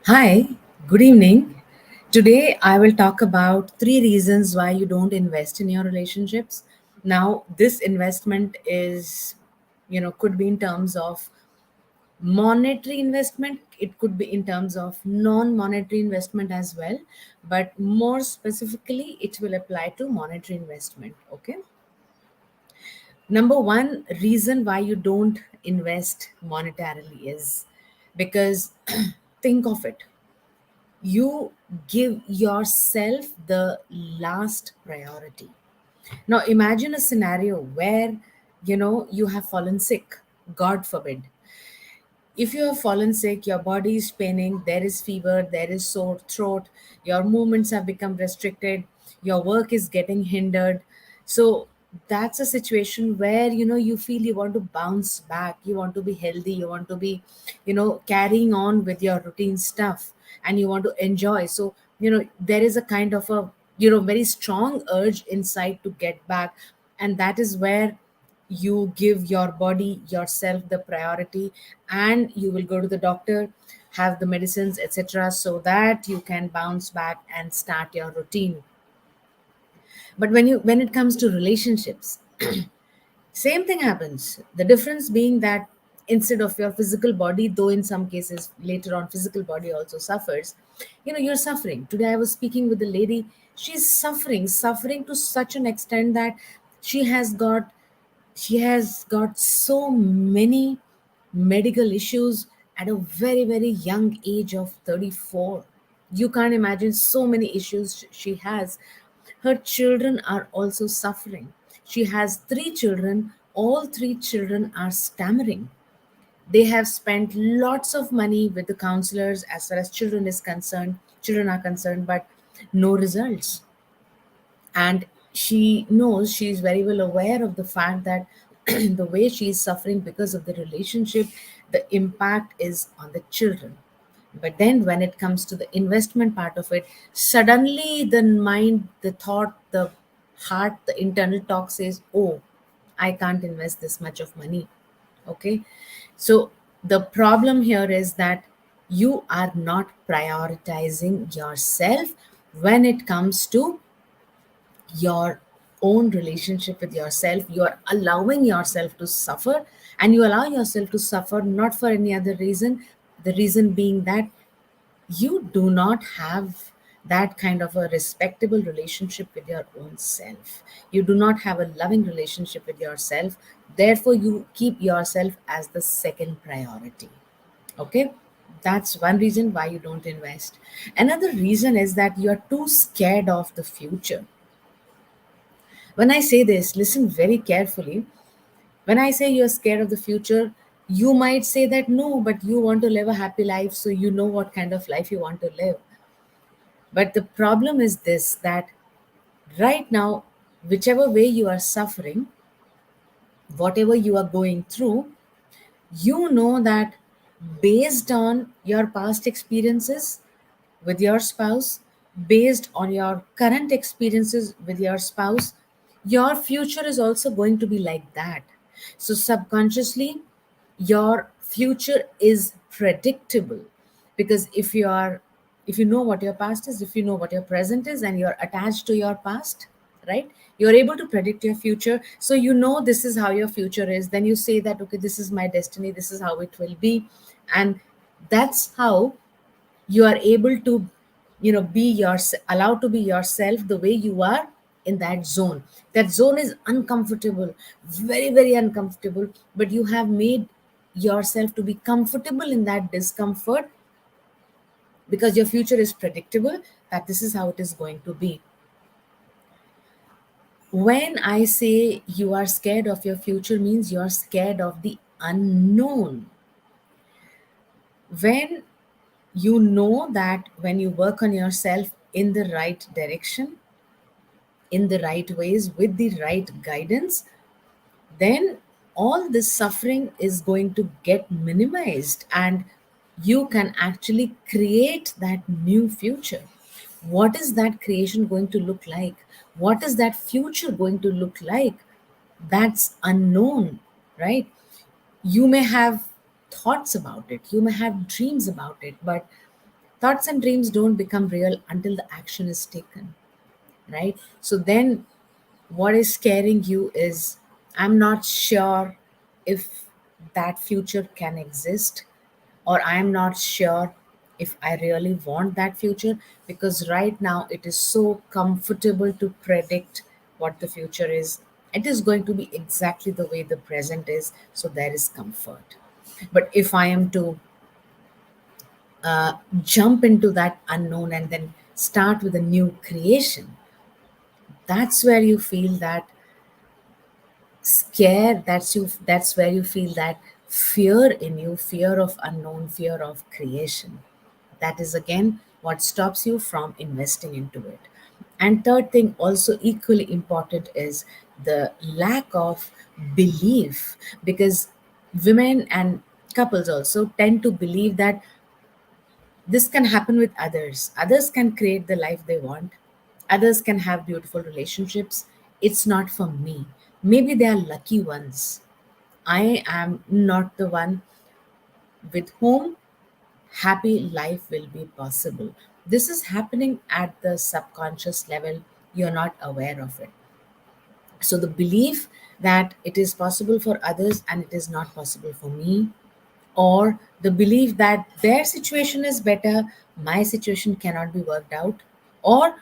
Hi, good evening. Today I will talk about three reasons why you don't invest in your relationships. Now, this investment could be in terms of monetary investment, it could be in terms of non monetary investment as well, but more specifically, it will apply to monetary investment. Okay. Number one reason why you don't invest monetarily is because think of it, you give yourself the last priority. Now imagine a scenario where you have fallen sick, god forbid. If you have fallen sick, your body is paining, there is fever, there is sore throat, your movements have become restricted, your work is getting hindered. So that's a situation where you feel you want to bounce back, you want to be healthy, you want to be carrying on with your routine stuff, and you want to enjoy. So there is a kind of a very strong urge inside to get back, and that is where you give your body yourself the priority, and you will go to the doctor, have the medicines, etc., so that you can bounce back and start your routine. But when it comes to relationships, same thing happens. The difference being that instead of your physical body, though in some cases later on physical body also suffers, you're suffering. Today I was speaking with a lady, she's suffering to such an extent that she has got she has got so many medical issues at a very very young age of 34. You can't imagine so many issues she has. Her children are also suffering. She has three children, all three children are stammering. They have spent lots of money with the counselors as far as children are concerned, but no results. And she knows, she's very well aware of the fact that the way she is suffering because of the relationship, the impact is on the children. But then when it comes to the investment part of it, suddenly the mind, the thought, the heart, the internal talk says, oh, I can't invest this much of money. Okay. So the problem here is that you are not prioritizing yourself when it comes to your own relationship with yourself. You are allowing yourself to suffer, and you allow yourself to suffer not for any other reason, the reason being that you do not have that kind of a respectable relationship with your own self. You do not have a loving relationship with yourself, therefore you keep yourself as the second priority. Okay. That's one reason why you don't invest. Another reason is that you're too scared of the future. When I say this, listen very carefully. When I say you're scared of the future, you might say that no, but you want to live a happy life, so you know what kind of life you want to live. But the problem is this, that right now, whichever way you are suffering, whatever you are going through, you know that based on your past experiences with your spouse, based on your current experiences with your spouse, your future is also going to be like that. So, subconsciously, your future is predictable, because if you know what your past is, if you know what your present is, and you're attached to your past, right, you're able to predict your future. So you know this is how your future is, then you say that okay, this is my destiny, this is how it will be. And that's how you are able to be allowed to be yourself the way you are in that zone. That zone is uncomfortable, very very uncomfortable, but you have made yourself to be comfortable in that discomfort, because your future is predictable, that this is how it is going to be. When I say you are scared of your future, means you are scared of the unknown. When you know that when you work on yourself in the right direction, in the right ways, with the right guidance, then all this suffering is going to get minimized, and you can actually create that new future. What is that creation going to look like? What is that future going to look like? That's unknown, right? You may have thoughts about it, you may have dreams about it, but Thoughts and dreams don't become real until the action is taken, right? So then what is scaring you is, I'm not sure if that future can exist, or I'm not sure if I really want that future, because right now it is so comfortable to predict what the future is. It is going to be exactly the way the present is, so there is comfort. But if I am to jump into that unknown and then start with a new creation, that's where you feel that scare, that's where you feel that fear in you, fear of unknown, fear of creation. That is again what stops you from investing into it. And third thing, also equally important, is the lack of belief, because women and couples also tend to believe that this can happen with others. Others can create the life they want. Others can have beautiful relationships. It's not for me. Maybe they are lucky ones. I am not the one with whom happy life will be possible. This is happening at the subconscious level. You're not aware of it. So the belief that it is possible for others and it is not possible for me, or the belief that their situation is better, my situation cannot be worked out, or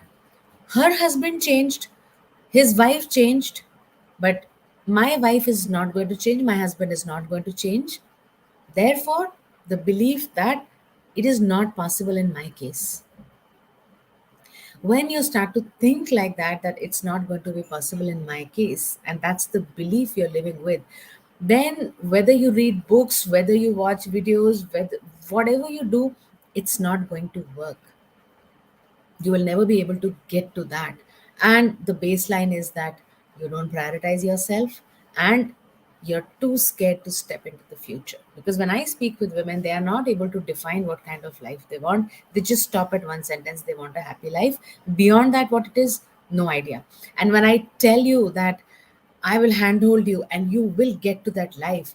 her husband changed, his wife changed, but my wife is not going to change, my husband is not going to change. Therefore, the belief that it is not possible in my case. When you start to think like that, that it's not going to be possible in my case, and that's the belief you're living with, then whether you read books, whether you watch videos, whatever you do, it's not going to work. You will never be able to get to that. And the baseline is that you don't prioritize yourself, and you're too scared to step into the future. Because when I speak with women, they are not able to define what kind of life they want. They just stop at one sentence: they want a happy life. Beyond that, what it is, no idea. And when I tell you that I will handhold you and you will get to that life,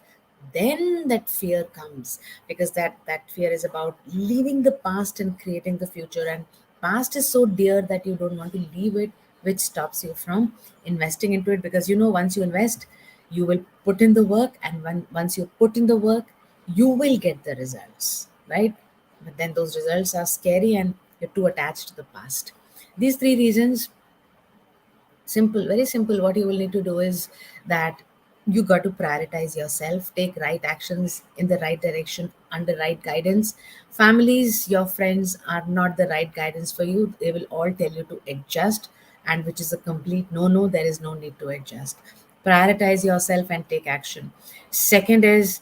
then that fear comes, because that fear is about leaving the past and creating the future. And past is so dear that you don't want to leave it, which stops you from investing into it. Because once you invest, you will put in the work, and once you put in the work, you will get the results, right? But then those results are scary and you're too attached to the past. These three reasons, simple, very simple. What you will need to do is that you got to prioritize yourself, take right actions in the right direction under right guidance. Families, your friends are not the right guidance for you. They will all tell you to adjust, and which is a complete no no. There is no need to adjust. Prioritize yourself and take action. Second is,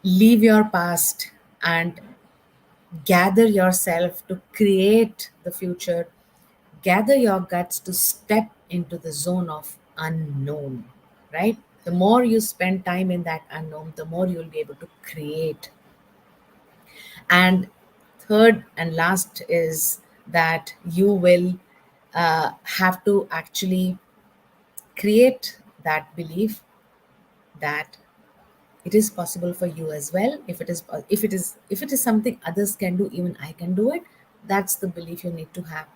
leave your past and gather yourself to create the future. Gather your guts to step into the zone of unknown, right? The more you spend time in that unknown, the more you'll be able to create. And third and last is that you will have to actually create that belief that it is possible for you as well. If it is something others can do, even I can do it. That's the belief you need to have.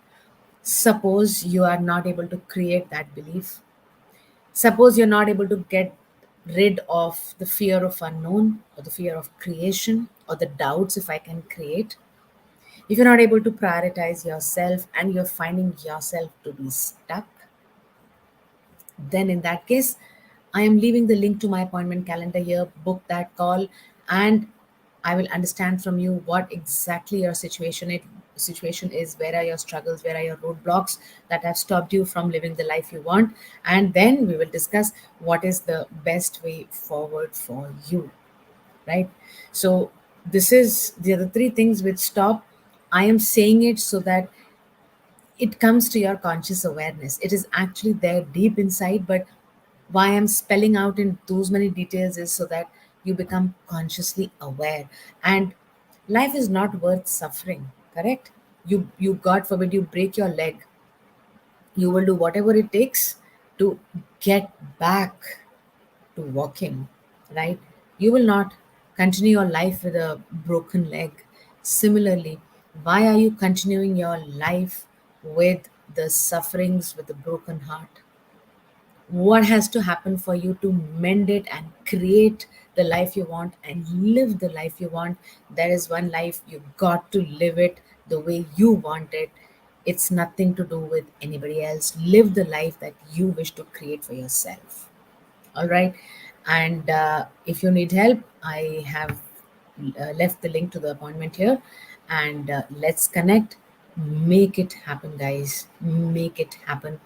Suppose you are not able to create that belief. Suppose you're not able to get rid of the fear of unknown, or the fear of creation, or the doubts if I can create. If you're not able to prioritize yourself and you're finding yourself to be stuck, then in that case, I am leaving the link to my appointment calendar here. Book that call, and I will understand from you what exactly your situation is. Where are your struggles? Where are your roadblocks that have stopped you from living the life you want? And then we will discuss what is the best way forward for you. Right? So this is the other three things which stop. I am saying it so that it comes to your conscious awareness. It is actually there deep inside, but why I'm spelling out in those many details is so that you become consciously aware. And life is not worth suffering, correct? You God forbid you break your leg, you will do whatever it takes to get back to walking, right? You will not continue your life with a broken leg. Similarly, Why are you continuing your life with the sufferings, with a broken heart? What has to happen for you to mend it and create the life you want and live the life you want? There is one life, you got to live it the way you want it. It's nothing to do with anybody else. Live the life that you wish to create for yourself. All right. And if you need help, I have left the link to the appointment here. And let's connect. Make it happen, guys. Make it happen.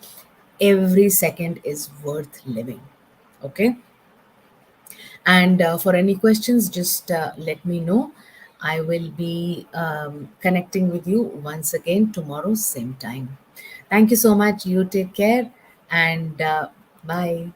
Every second is worth living. Okay. And for any questions, just let me know. I will be connecting with you once again tomorrow, same time. Thank you so much. You take care, and bye.